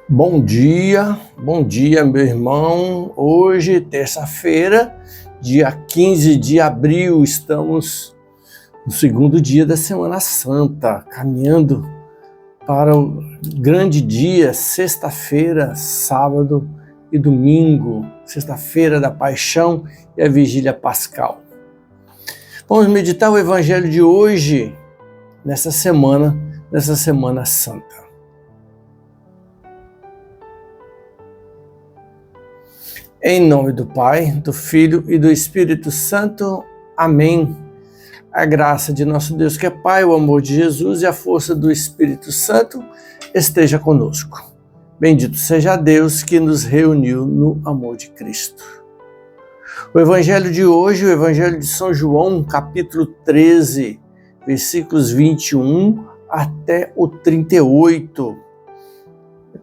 Bom dia, meu irmão. Hoje, terça-feira, dia 15 de abril, estamos no segundo dia da Semana Santa, caminhando para o grande dia, sexta-feira, sábado e domingo, sexta-feira da Paixão e a Vigília Pascal. Vamos meditar o Evangelho de hoje, nessa Semana Santa. Em nome do Pai, do Filho e do Espírito Santo. Amém. A graça de nosso Deus que é Pai, o amor de Jesus e a força do Espírito Santo esteja conosco. Bendito seja Deus que nos reuniu no amor de Cristo. O Evangelho de hoje, o Evangelho de São João, capítulo 13, versículos 21 até o 38.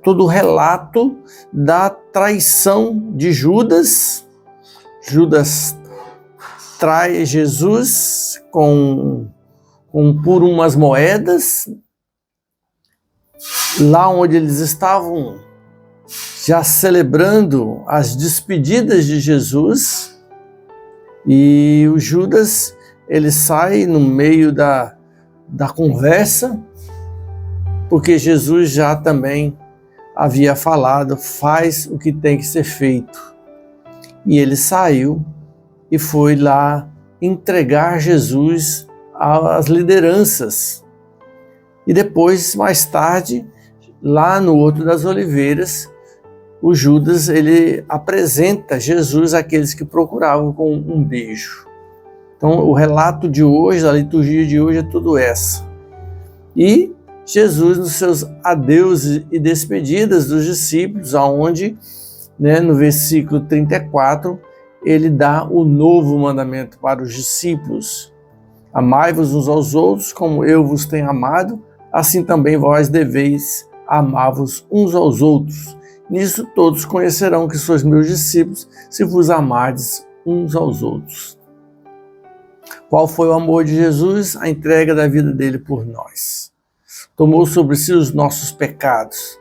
Todo o relato da traição de Judas. Judas trai Jesus por umas moedas, lá onde eles estavam já celebrando as despedidas de Jesus, e o Judas, ele sai no meio da conversa, porque Jesus já também havia falado, faz o que tem que ser feito. E ele saiu e foi lá entregar Jesus às lideranças. E depois, mais tarde, lá no Horto das Oliveiras, o Judas, ele apresenta Jesus àqueles que procuravam com um beijo. Então, o relato de hoje, a liturgia de hoje é tudo essa. E Jesus, nos seus adeus e despedidas dos discípulos, aonde, no versículo 34, ele dá o novo mandamento para os discípulos. Amai-vos uns aos outros, como eu vos tenho amado, assim também vós deveis amar-vos uns aos outros. Nisso todos conhecerão que sois meus discípulos, se vos amardes uns aos outros. Qual foi o amor de Jesus? A entrega da vida dele por nós. Tomou sobre si os nossos pecados,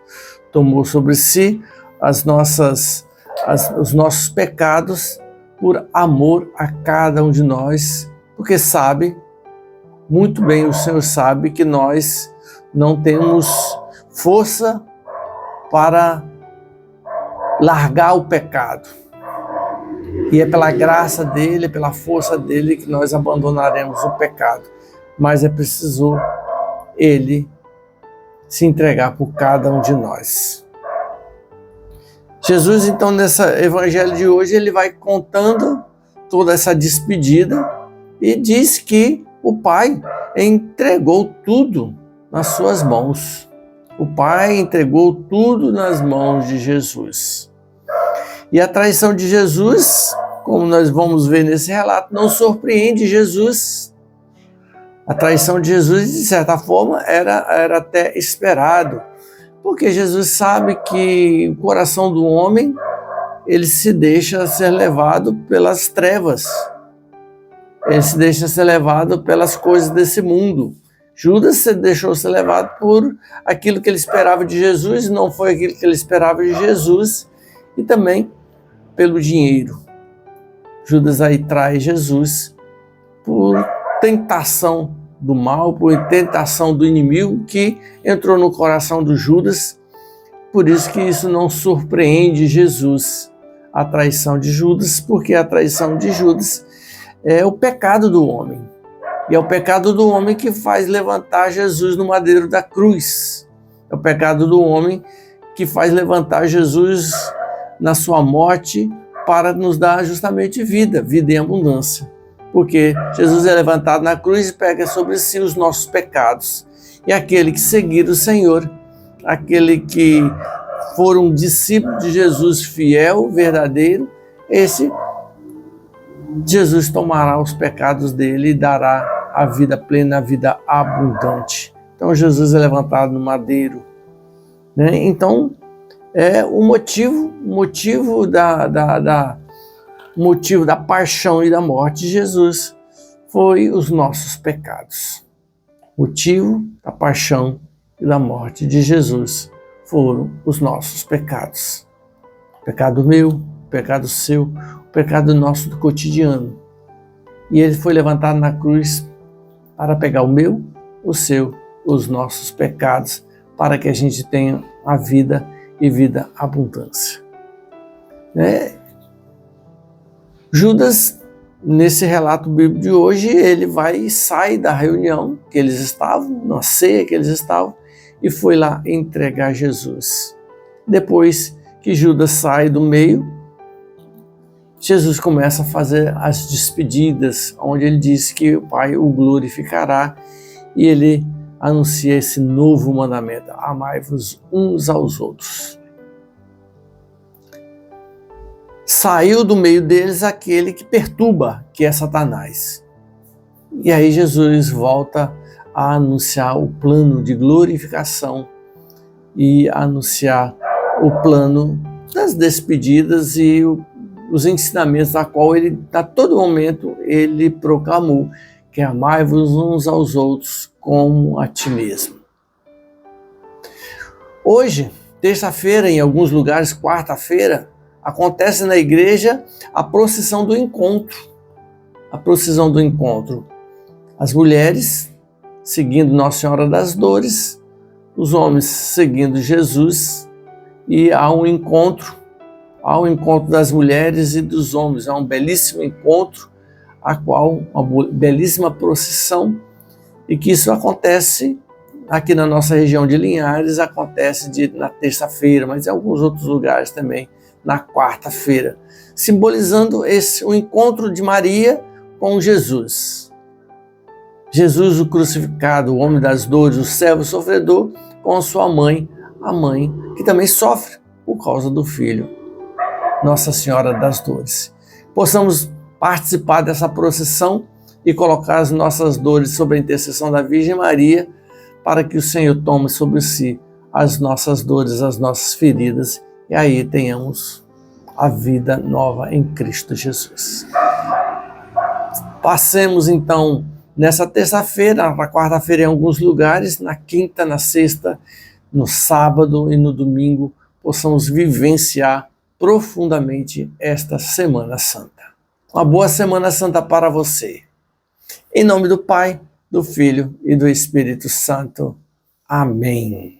tomou sobre si os nossos pecados por amor a cada um de nós, porque sabe, muito bem o Senhor sabe que nós não temos força para largar o pecado. E é pela graça dele, pela força dele que nós abandonaremos o pecado. Mas é preciso ele se entregar por cada um de nós. Jesus, então, nesse evangelho de hoje, ele vai contando toda essa despedida e diz que o Pai entregou tudo nas suas mãos. O Pai entregou tudo nas mãos de Jesus. E a traição de Jesus, como nós vamos ver nesse relato, não surpreende Jesus. A traição de Jesus, de certa forma, era até esperado, porque Jesus sabe que o coração do homem, ele se deixa ser levado pelas trevas, ele se deixa ser levado pelas coisas desse mundo. Judas se deixou ser levado por aquilo que ele esperava de Jesus, não foi aquilo que ele esperava de Jesus, e também pelo dinheiro. Judas aí trai Jesus por tentação do mal, por tentação do inimigo que entrou no coração do Judas. Por isso que isso não surpreende Jesus, a traição de Judas, porque a traição de Judas é o pecado do homem. E é o pecado do homem que faz levantar Jesus no madeiro da cruz. É o pecado do homem que faz levantar Jesus na sua morte para nos dar justamente vida em abundância. Porque Jesus é levantado na cruz e pega sobre si os nossos pecados. E aquele que seguir o Senhor, aquele que for um discípulo de Jesus fiel, verdadeiro, esse Jesus tomará os pecados dele e dará a vida plena, a vida abundante. Então Jesus é levantado no madeiro. Então, o motivo da paixão e da morte de Jesus foi os nossos pecados. O motivo da paixão e da morte de Jesus foram os nossos pecados. O pecado meu, o pecado seu, o pecado nosso do cotidiano. E ele foi levantado na cruz para pegar o meu, o seu, os nossos pecados, para que a gente tenha a vida e vida abundância. Judas, nesse relato bíblico de hoje, ele vai e sai da reunião que eles estavam, na ceia que eles estavam, e foi lá entregar Jesus. Depois que Judas sai do meio, Jesus começa a fazer as despedidas, onde ele diz que o Pai o glorificará, e ele anuncia esse novo mandamento: amai-vos uns aos outros. Saiu do meio deles aquele que perturba, que é Satanás. E aí Jesus volta a anunciar o plano de glorificação e a anunciar o plano das despedidas e os ensinamentos a qual ele, a todo momento, ele proclamou, que é amai-vos uns aos outros como a ti mesmo. Hoje, terça-feira, em alguns lugares, quarta-feira, acontece na igreja a procissão do encontro. A procissão do encontro. As mulheres seguindo Nossa Senhora das Dores, os homens seguindo Jesus, e há um encontro das mulheres e dos homens. Há um belíssimo encontro, a qual uma belíssima procissão, e que isso acontece aqui na nossa região de Linhares, acontece na terça-feira, mas em alguns outros lugares também na quarta-feira, simbolizando o encontro de Maria com Jesus. Jesus, o crucificado, o homem das dores, o servo sofredor, com sua mãe, a mãe que também sofre por causa do filho, Nossa Senhora das Dores. Possamos participar dessa procissão e colocar as nossas dores sob a intercessão da Virgem Maria, para que o Senhor tome sobre si as nossas dores, as nossas feridas, e aí tenhamos a vida nova em Cristo Jesus. Passemos então nessa terça-feira, na quarta-feira em alguns lugares, na quinta, na sexta, no sábado e no domingo, possamos vivenciar profundamente esta Semana Santa. Uma boa Semana Santa para você. Em nome do Pai, do Filho e do Espírito Santo. Amém.